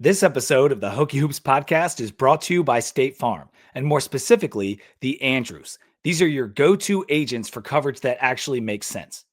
This episode of the Hokie Hoops podcast is brought to you by State Farm, and more specifically, the Andrews. These are your go-to agents for coverage that actually makes sense.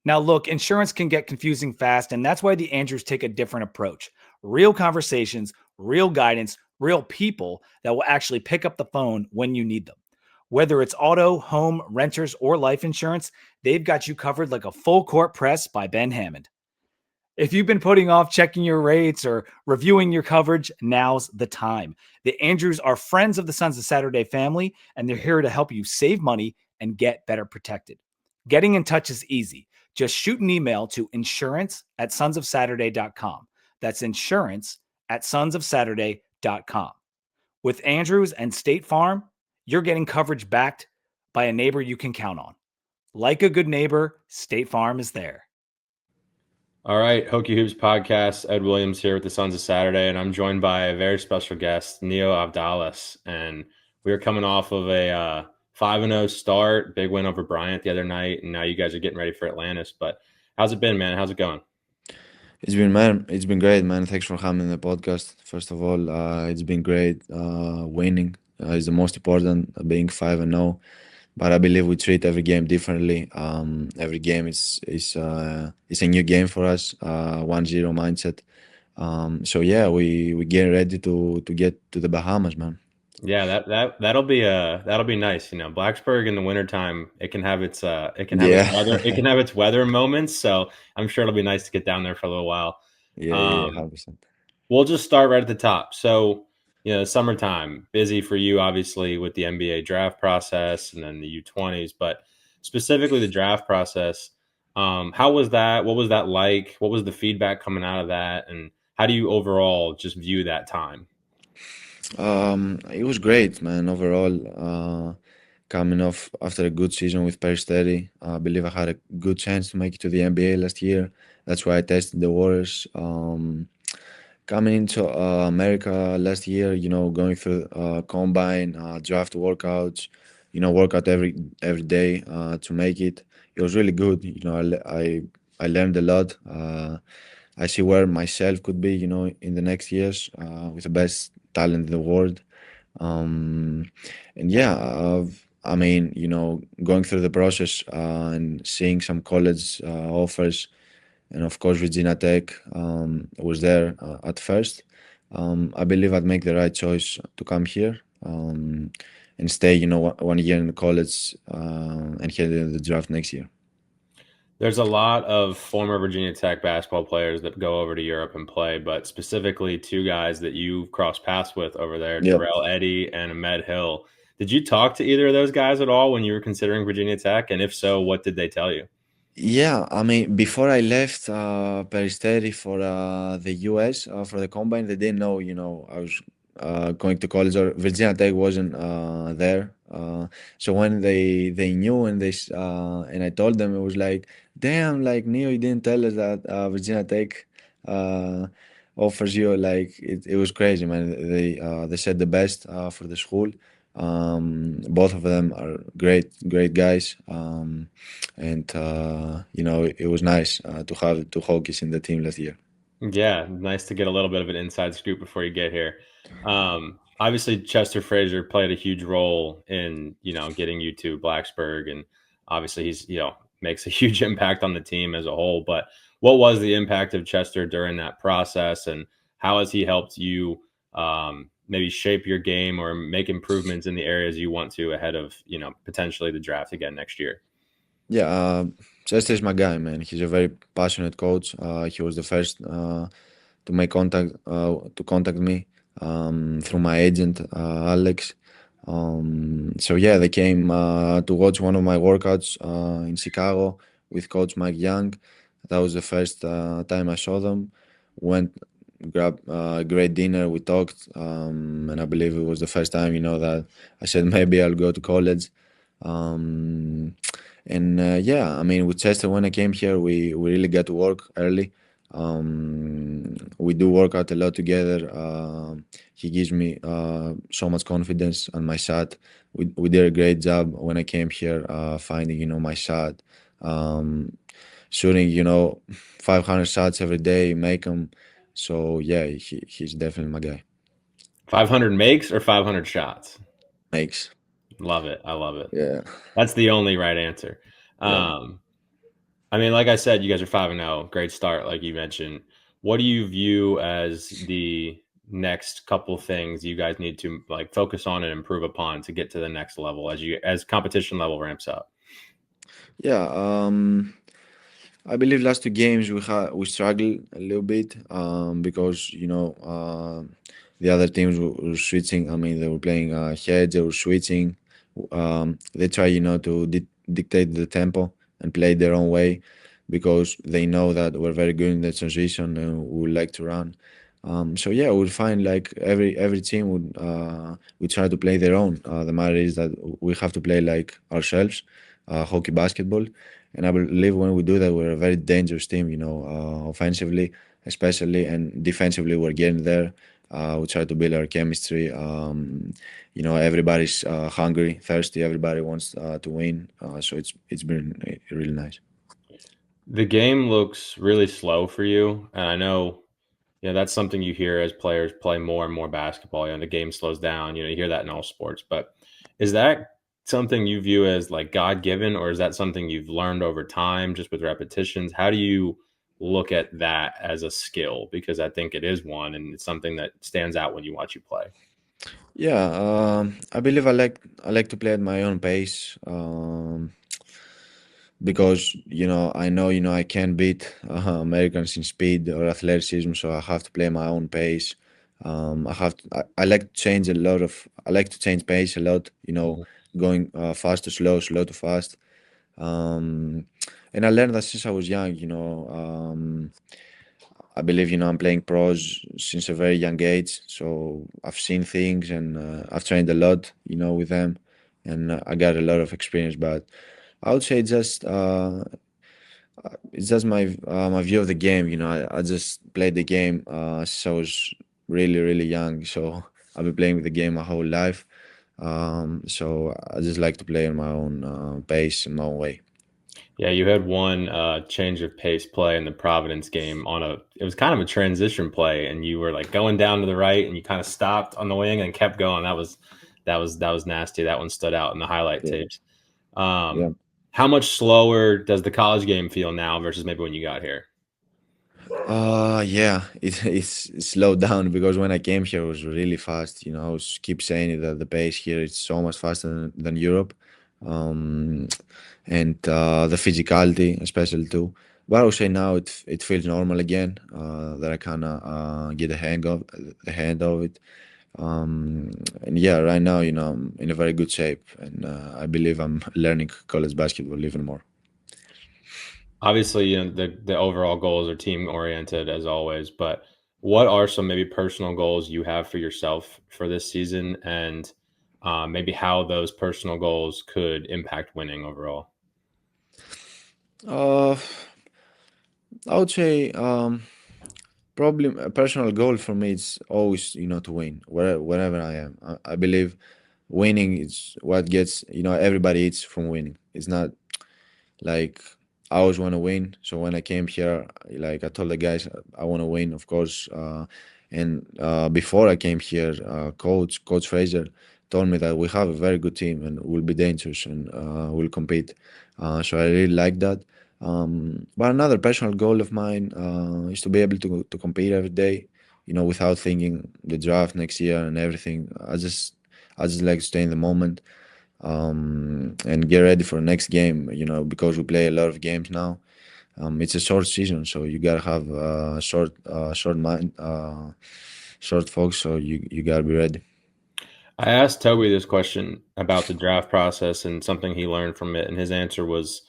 Now, look, insurance can get confusing fast, and that's why the Andrews take a different approach. Real conversations, real guidance, real people that will actually pick up the phone when you need them. Whether it's auto, home, renters, or life insurance, they've got you covered like a full court press by Ben Hammond. If you've been putting off checking your rates or reviewing your coverage, now's the time. The Andrews are friends of the Sons of Saturday family, and they're here to help you save money and get better protected. Getting in touch is easy. Just shoot an email to insurance@sonsofsaturday.com. That's insurance@sonsofsaturday.com. With Andrews and State Farm, you're getting coverage backed by a neighbor you can count on. Like a good neighbor, State Farm is there. All right, Hokie Hoops podcast. Ed Williams here with the Sons of Saturday, and I'm joined by a very special guest, Neo Avdalas. And we are coming off of a 5-0 start, big win over Bryant the other night, and now you guys are getting ready for Atlantis. But how's it been, man? How's it going? It's been great, man. Thanks for having the podcast. First of all, it's been great. Winning is the most important, being 5-0. But I believe we treat every game differently. Every game is a new game for us. 1-0 mindset. So yeah, we get ready to get to the Bahamas, man. Yeah, that'll be nice. You know, Blacksburg in the wintertime, it can have its weather moments. So I'm sure it'll be nice to get down there for a little while. Yeah, 100%. We'll just start right at the top. So, you know, summertime, busy for you, obviously, with the NBA draft process and then the U20s, but specifically the draft process. How was that? What was that like? What was the feedback coming out of that? And how do you overall just view that time? It was great, man. Overall, coming off after a good season with Paris 30, I believe I had a good chance to make it to the NBA last year. That's why I tested the waters. Coming into America last year, going through combine, draft workouts, workout every day to make it. It was really good. I learned a lot. I see where myself could be, in the next years with the best talent in the world. And yeah, I mean, going through the process and seeing some college offers, and of course Virginia Tech was there at first. I believe I'd make the right choice to come here and stay, one year in college and head into the draft next year. There's a lot of former Virginia Tech basketball players that go over to Europe and play, but specifically two guys that you crossed paths with over there, Yep. Terrell Eddy and Ahmed Hill. Did you talk to either of those guys at all when you were considering Virginia Tech? And if so, what did they tell you? Yeah, I mean, before I left Peristeri for the US for the combine, they didn't know, I was going to college, or Virginia Tech wasn't there. So when they knew and I told them, it was like, damn, like Neo, you didn't tell us that Virginia Tech uh, offers you. Like it was crazy, man. They said the best for the school. Both of them are great guys. And it was nice to have two Hokies in the team last year. Yeah, nice to get a little bit of an inside scoop before you get here. Obviously, Chester Frazier played a huge role in, getting you to Blacksburg, and obviously he's, makes a huge impact on the team as a whole. But what was the impact of Chester during that process, and how has he helped you maybe shape your game or make improvements in the areas you want to ahead of, potentially the draft again next year? Yeah, Chester is my guy, man. He's a very passionate coach. He was the first to make contact me through my agent, Alex. So yeah, they came to watch one of my workouts in Chicago with Coach Mike Young. That was the first time I saw them. Went, grabbed a great dinner. We talked, and I believe it was the first time, that I said maybe I'll go to college. Um, and yeah, I mean, with Chester, when I came here, we really got to work early. We do work out a lot together. He gives me so much confidence on my shot. We did a great job when I came here, finding, my shot, um, shooting, 500 shots every day, make them So yeah, he's definitely my guy. 500 makes or 500 shots? Makes. Love it. I love it. Yeah, That's the only right answer. yeah. Um, I mean, like I said, you guys are 5-0. Great start, like you mentioned. What do you view as the next couple things you guys need to like focus on and improve upon to get to the next level as competition level ramps up? Yeah, I believe last two games we struggled a little bit because the other teams were switching. I mean, they were playing heads, they were switching. They try to dictate the tempo and play their own way because they know that we're very good in the transition and we like to run. So yeah, we'll find like every team would try to play their own. The matter is that we have to play like ourselves, hockey basketball. And I believe when we do that, we're a very dangerous team, offensively, especially, and defensively, we're getting there. We try to build our chemistry. Everybody's hungry, thirsty. Everybody wants to win. So it's been really nice. The game looks really slow for you, and I know, that's something you hear as players play more and more basketball. The game slows down. You hear that in all sports. But is that something you view as like God given, or is that something you've learned over time just with repetitions? How do you look at that as a skill? Because I think it is one, and it's something that stands out when you watch you play. Yeah, I believe I like to play at my own pace. Because I know I can't beat Americans in speed or athleticism, so I have to play my own pace. I like to change a lot of I like to change pace a lot. Mhm. Going fast to slow, slow to fast. And I learned that since I was young. I believe I'm playing pros since a very young age, so I've seen things and I've trained a lot, with them, and I got a lot of experience. But I would say it's just my view of the game. I just played the game since I was really really young. So I've been playing with the game my whole life. So I just like to play on my own pace and my own way. Yeah, you had one change of pace play in the Providence game it was kind of a transition play, and you were like going down to the right, and you kind of stopped on the wing and kept going. That was nasty. That one stood out in the highlight Yeah, tapes. yeah. How much slower does the college game feel now versus maybe when you got here? Yeah, it's slowed down because when I came here it was really fast. I was keep saying it that the pace here is so much faster than Europe, um, and the physicality especially too. But I would say now it feels normal again. That I kind of get the hand of it. And yeah, right now I'm in a very good shape, and I believe I'm learning college basketball even more. Obviously, the overall goals are team oriented as always, but what are some maybe personal goals you have for yourself for this season, and maybe how those personal goals could impact winning overall? Uh, I would say probably a personal goal for me is always to win wherever I am. I believe winning is what gets everybody eats from winning. It's not like I always want to win. So when I came here, like I told the guys, I want to win, of course. And before I came here, Coach Fraser told me that we have a very good team and we'll be dangerous and we'll compete. So I really like that. But another personal goal of mine is to be able to compete every day, without thinking the draft next year and everything. I just like to stay in the moment and get ready for the next game. Because we play a lot of games now. It's a short season, so you gotta have short mind, short focus. So you gotta be ready. I asked Toby this question about the draft process and something he learned from it, and his answer was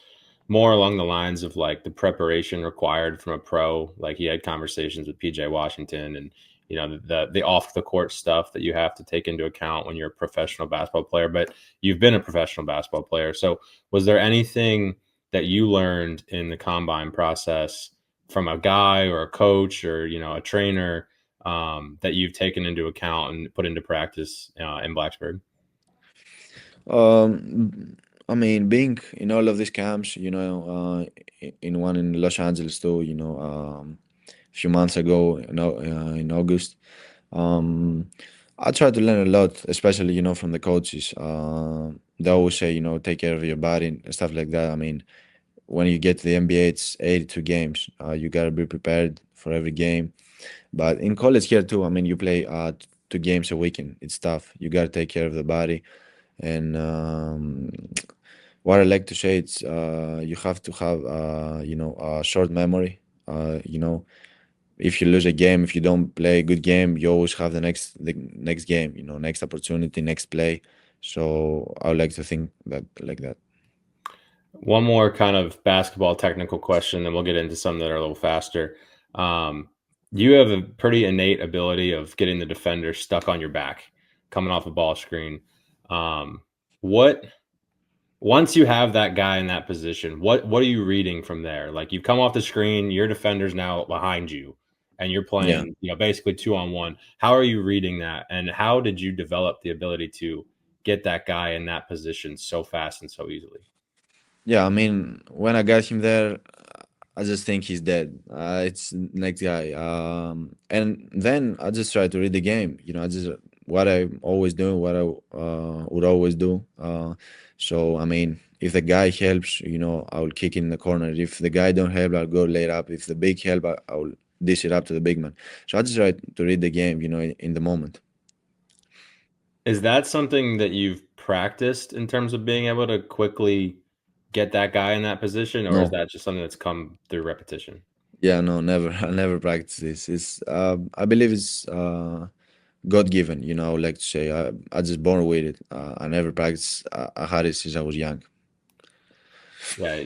more along the lines of like the preparation required from a pro. Like he had conversations with PJ Washington and the off the court stuff that you have to take into account when you're a professional basketball player. But you've been a professional basketball player, so was there anything that you learned in the combine process from a guy or a coach or a trainer that you've taken into account and put into practice in Blacksburg? I mean, being in all of these camps, in one in Los Angeles too, few months ago, in August. Um, I try to learn a lot, especially from the coaches. They always say take care of your body and stuff like that. I mean, when you get to the NBA, it's 82 games. You gotta be prepared for every game. But in college here too, I mean, you play 2 games a weekend. It's tough. You gotta take care of the body. And what I like to say, it's you have to have a short memory. If you lose a game, if you don't play a good game, you always have the next game. Next opportunity, next play. So I would like to think that like that. One more kind of basketball technical question, then we'll get into some that are a little faster. You have a pretty innate ability of getting the defender stuck on your back, coming off a ball screen. What Once you have that guy in that position, what are you reading from there? Like you've come off the screen, your defender's now behind you, and you're Yeah. playing, basically 2-on-1. How are you reading that, and how did you develop the ability to get that guy in that position so fast and so easily? Yeah, I mean, when I got him there, I just think he's dead. It's next guy. And then I just try to read the game. I just what I always do, what I would always do. So I mean, if the guy helps, I will kick it in the corner. If the guy don't help, I'll go lay it up. If the big help, I will dish it up to the big man. So I just try to read the game, in the moment. Is that something that you've practiced in terms of being able to quickly get that guy in that position, or is No, that just something that's come through repetition? yeah, no, never. I never practice this. It's I believe it's God given, I would like to say. I just born with it. I never practiced. I had it since I was young. Yeah,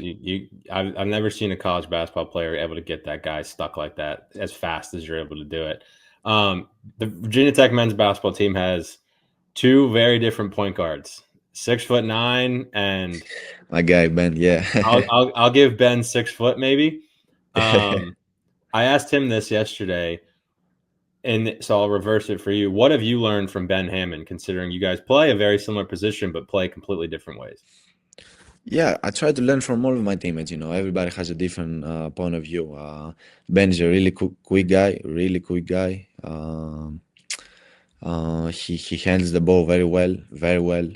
I've never seen a college basketball player able to get that guy stuck like that as fast as you're able to do it. The Virginia Tech men's basketball team has two very different point guards, 6'9", and My guy Ben, yeah. I'll give Ben 6 foot maybe. I asked him this yesterday, and so I'll reverse it for you. What have you learned from Ben Hammond, considering you guys play a very similar position but play completely different ways? Yeah, I try to learn from all of my teammates. Everybody has a different point of view. Ben is a really quick guy, really quick guy. He handles the ball very well, very well.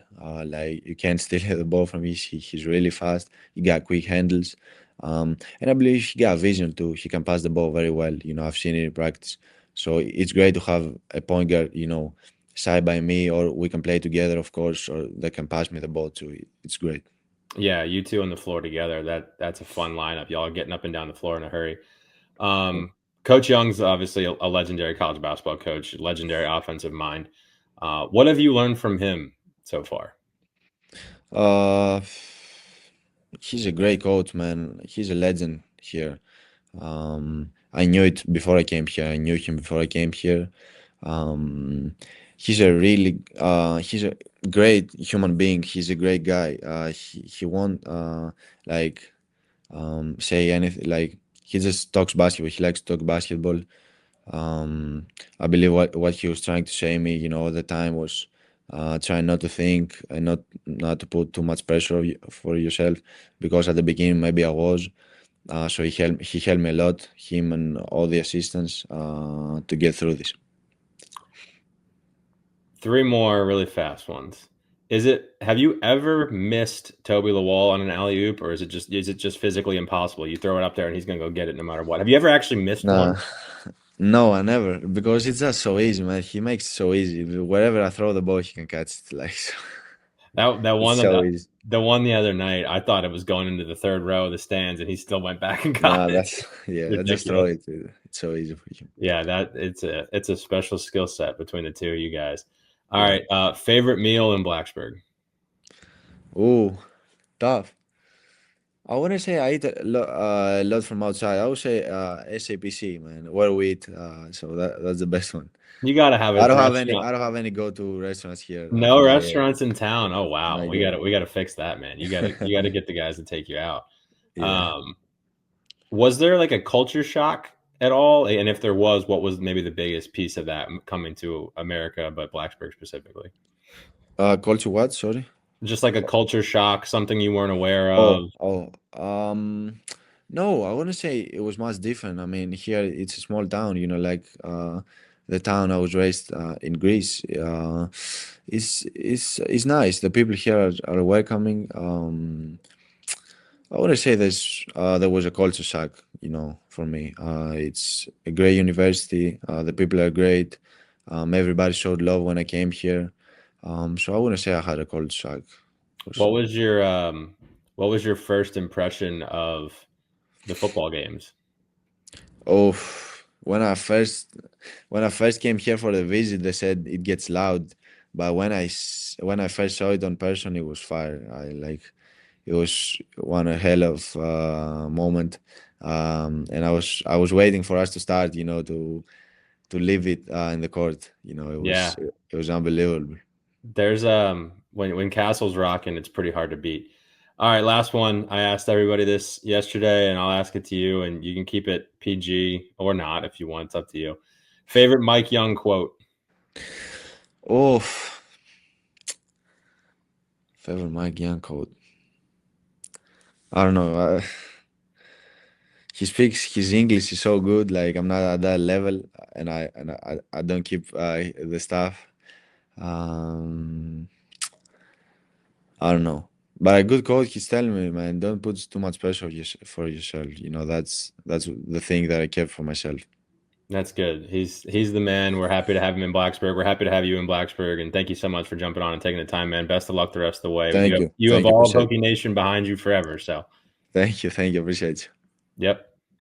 Like you can't steal the ball from him. He's really fast. He got quick handles, and I believe he got vision too. He can pass the ball very well. I've seen it in practice. So it's great to have a point guard, side by me, or we can play together, of course, or they can pass me the ball too. It's great. Yeah, you two on the floor together. That's a fun lineup. Y'all are getting up and down the floor in a hurry. Coach Young's obviously a legendary college basketball coach, legendary offensive mind. What have you learned from him so far? Uh, he's a great coach, man. He's a legend here. I knew it before I came here. I knew him before I came here. Um, he's a great human being. He's a great guy. He won't like say anything. Like he just talks basketball. He likes to talk basketball. I believe what he was trying to say me, all the time was trying not to think and not to put too much pressure for yourself, because at the beginning maybe I was. So he helped me a lot, him and all the assistants, to get through this. Three more really fast ones. Have you ever missed Toby Lawal on an alley oop, or is it just physically impossible? You throw it up there and he's gonna go get it no matter what. Have you ever actually missed Nah, one? no, I never, because it's just so easy, man. He makes it so easy. Wherever I throw the ball, he can catch it. Like so, That it's one so easy. the one the other night, I thought it was going into the third row of the stands, and he still went back and got Nah, it. that's yeah. I just throw Ridiculous. it. It's so easy for him. Yeah, it's a special skill set between the two of you guys. All Yeah. right, favorite meal in Blacksburg? Ooh, tough. I wouldn't say I eat a lot from outside. I would say SAPC, man, where we eat. So that's the best one. You got to have I a don't have any. restaurant. I don't have any go-to restaurants here No from the area. restaurants in town. Oh wow, Not we got yet. to we got to fix that, man. You got to get the guys to take you out. Yeah. Um, was there like a culture shock at all? And if there was, what was maybe the biggest piece of that coming to America, but Blacksburg specifically? Call to what? Sorry. Just like a culture shock, something you weren't aware Oh, of. oh. No, I wouldn't say it was much different. I mean, here it's a small town, like the town I was raised in Greece. It's nice. The people here are welcoming. I wouldn't say there was a culture shock, for me. It's a great university. The people are great. Everybody showed love when I came here. So I wouldn't say I had a culture shock. What was your first impression of the football games? Oh, when I first when I first came here for the visit, they said it gets loud, but when I first saw it on person, it was fire. It was one a hell of moment, and I was waiting for us to start, to leave it in the court. Yeah, It was unbelievable. there's when Castle's rocking, it's pretty hard to beat. All right, last one. I asked everybody this yesterday, and I'll ask it to you, and you can keep it PG or not if you want. It's up to you. Favorite Mike Young quote? Oh, favorite Mike Young quote. I don't know. He speaks his English is so good. Like I'm not at that level, and I don't keep the stuff. Um, I don't know. But a good coach, he's telling me, man, don't put too much pressure for yourself. That's the thing that I kept for myself. That's good. He's the man. We're happy to have him in Blacksburg. We're happy to have you in Blacksburg, and thank you so much for jumping on and taking the time, man. Best of luck the rest of the way. Thank you, You have thank you, all of appreciate it. Hokie Nation behind you forever. So, Thank you, appreciate you. yep.